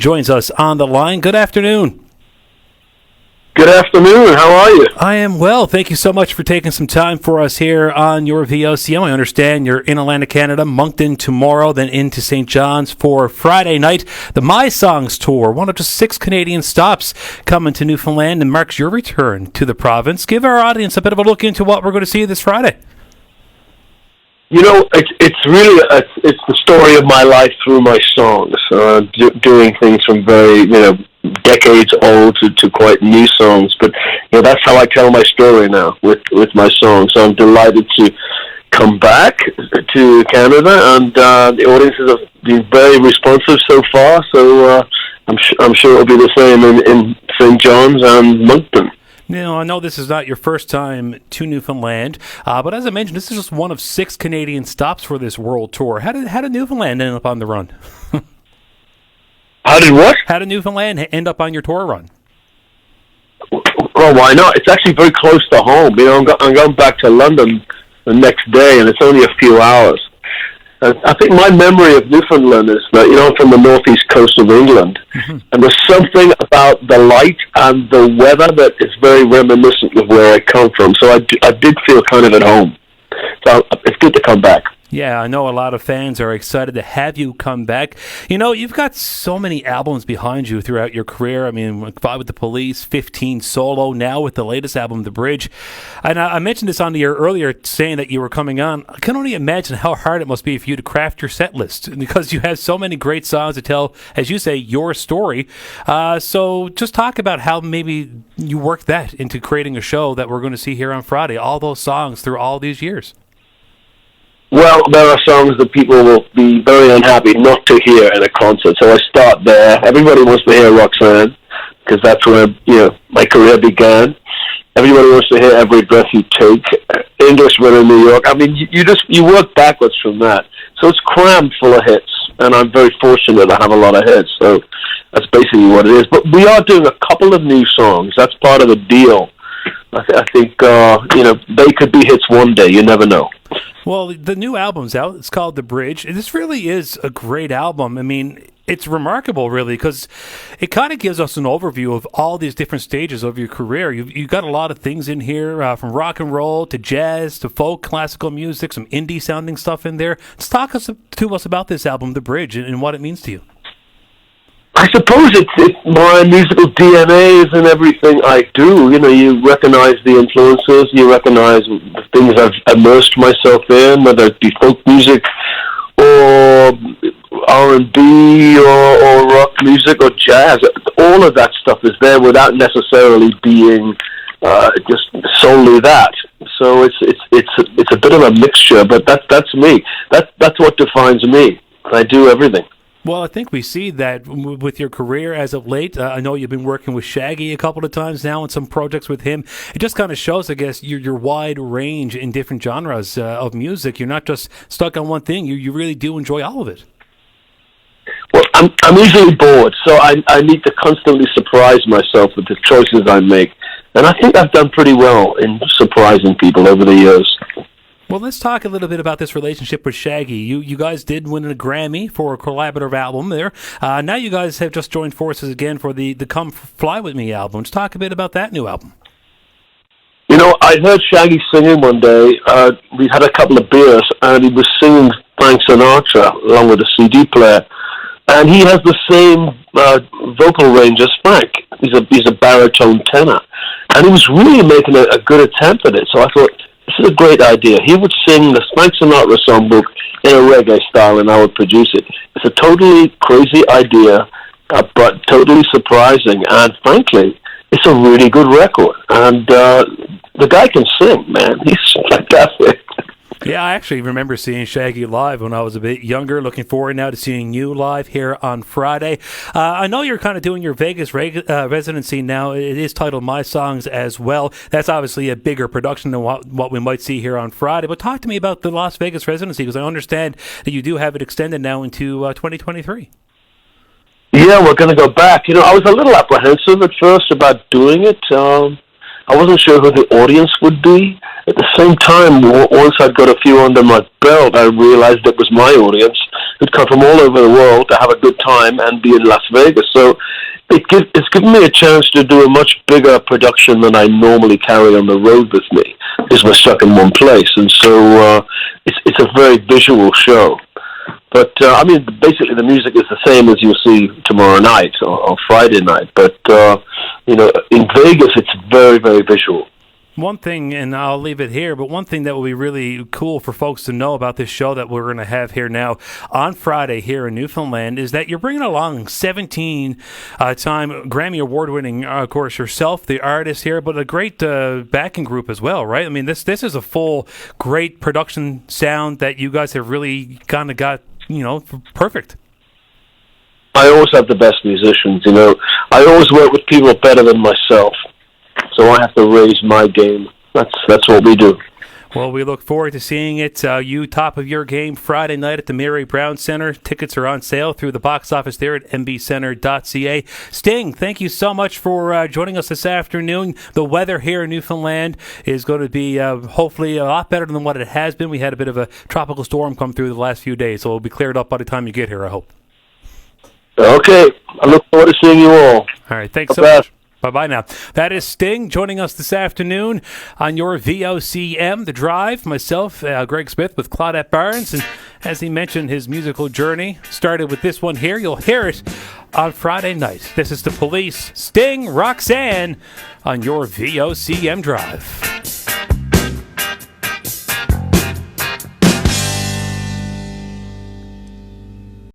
joins us on the line. Good afternoon. Good afternoon. How are you? I am well. Thank you so much for taking some time for us here on your VOCM. I understand you're in Atlantic, Canada, Moncton tomorrow, then into St. John's for Friday night. The My Songs Tour, one of just 6 Canadian stops coming to Newfoundland, and marks your return to the province. Give our audience a bit of a look into what we're going to see this Friday. You know, it's really it's the story of my life through my songs. Doing things from very decades old to quite new songs, but that's how I tell my story now with my songs. So I'm delighted to come back to Canada, and the audiences have been very responsive so far. So I'm sure it'll be the same in St. John's and Moncton. Now, I know this is not your first time to Newfoundland, but as I mentioned, this is just one of 6 Canadian stops for this world tour. How did Newfoundland end up on the run? How did what? How did Newfoundland end up on your tour run? Well, why not? It's actually very close to home. I'm going back to London the next day, and it's only a few hours. I think my memory of Newfoundland is that, I'm from the northeast coast of England, and there's something about the light and the weather that is very reminiscent of where I come from. So I did feel kind of at home. So it's good to come back. Yeah, I know a lot of fans are excited to have you come back. You've got so many albums behind you throughout your career. I mean, 5 with the Police, 15 solo, now with the latest album, The Bridge. And I mentioned this on the air earlier, saying that you were coming on. I can only imagine how hard it must be for you to craft your set list, because you have so many great songs to tell, as you say, your story. So just talk about how maybe you worked that into creating a show that we're going to see here on Friday, all those songs through all these years. Well, there are songs that people will be very unhappy not to hear in a concert, so I start there. Everybody wants to hear Roxanne, because that's where my career began. Everybody wants to hear Every Breath You Take, Englishman in New York. I mean, you work backwards from that. So it's crammed full of hits, and I'm very fortunate to have a lot of hits, so that's basically what it is. But we are doing a couple of new songs. That's part of the deal. I think, they could be hits one day. You never know. Well, the new album's out. It's called The Bridge. This really is a great album. I mean, it's remarkable, really, because it kind of gives us an overview of all these different stages of your career. You've got a lot of things in here, from rock and roll to jazz to folk, classical music, some indie-sounding stuff in there. Let's talk to us about this album, The Bridge, and what it means to you. I suppose it's my musical DNA is in everything I do. You recognize the influences, you recognize the things I've immersed myself in, whether it be folk music or R&B or rock music or jazz. All of that stuff is there without necessarily being just solely that. So it's a bit of a mixture, but that's me. That's what defines me. I do everything. Well, I think we see that with your career as of late. I know you've been working with Shaggy a couple of times now on some projects with him. It just kind of shows, I guess, your wide range in different genres of music. You're not just stuck on one thing. You really do enjoy all of it. Well, I'm easily bored, so I need to constantly surprise myself with the choices I make. And I think I've done pretty well in surprising people over the years. Well, let's talk a little bit about this relationship with Shaggy. You guys did win a Grammy for a collaborative album there. Now you guys have just joined forces again for the Come Fly With Me album. Let's talk a bit about that new album. I heard Shaggy singing one day. We had a couple of beers, and he was singing Frank Sinatra along with a CD player. And he has the same vocal range as Frank. He's a baritone tenor. And he was really making a good attempt at it. So I thought, this is a great idea. He would sing the Frank Sinatra songbook in a reggae style, and I would produce it. It's a totally crazy idea, but totally surprising. And frankly, it's a really good record. And the guy can sing, man. He's fantastic. Yeah, I actually remember seeing Shaggy live when I was a bit younger. Looking forward now to seeing you live here on Friday. I know you're kind of doing your Vegas residency now. It is titled My Songs as well. That's obviously a bigger production than what we might see here on Friday. But talk to me about the Las Vegas residency, because I understand that you do have it extended now into 2023. Yeah, we're going to go back. I was a little apprehensive at first about doing it. I wasn't sure who the audience would be. At the same time, once I'd got a few under my belt, I realized it was my audience, who'd come from all over the world to have a good time and be in Las Vegas. So it's given me a chance to do a much bigger production than I normally carry on the road with me, because we're stuck in one place. And so it's a very visual show. But, I mean, basically the music is the same as you'll see tomorrow night or Friday night. But, you know, in Vegas, it's very, very visual. One thing, and I'll leave it here, but one thing that will be really cool for folks to know about this show that we're going to have here now on Friday here in Newfoundland is that you're bringing along 17-time Grammy Award-winning, of course, yourself, the artist here, but a great backing group as well, right? I mean, this is a full, great production sound that you guys have really kind of got, you know, perfect. I always have the best musicians, you know. I always work with people better than myself. So I have to raise my game. That's what we do. Well, we look forward to seeing it. You top of your game Friday night at the Mary Brown Center. Tickets are on sale through the box office there at MBCenter.ca. Sting, thank you so much for joining us this afternoon. The weather here in Newfoundland is going to be hopefully a lot better than what it has been. We had a bit of a tropical storm come through the last few days, so it'll be cleared up by the time you get here, I hope. Okay. I look forward to seeing you all. All right. Thanks so much. Bye-bye now. That is Sting joining us this afternoon on your VOCM, The Drive. Myself, Greg Smith with Claudette Barnes. And as he mentioned, his musical journey started with this one here. You'll hear it on Friday night. This is The Police, Sting, Roxanne on your VOCM Drive.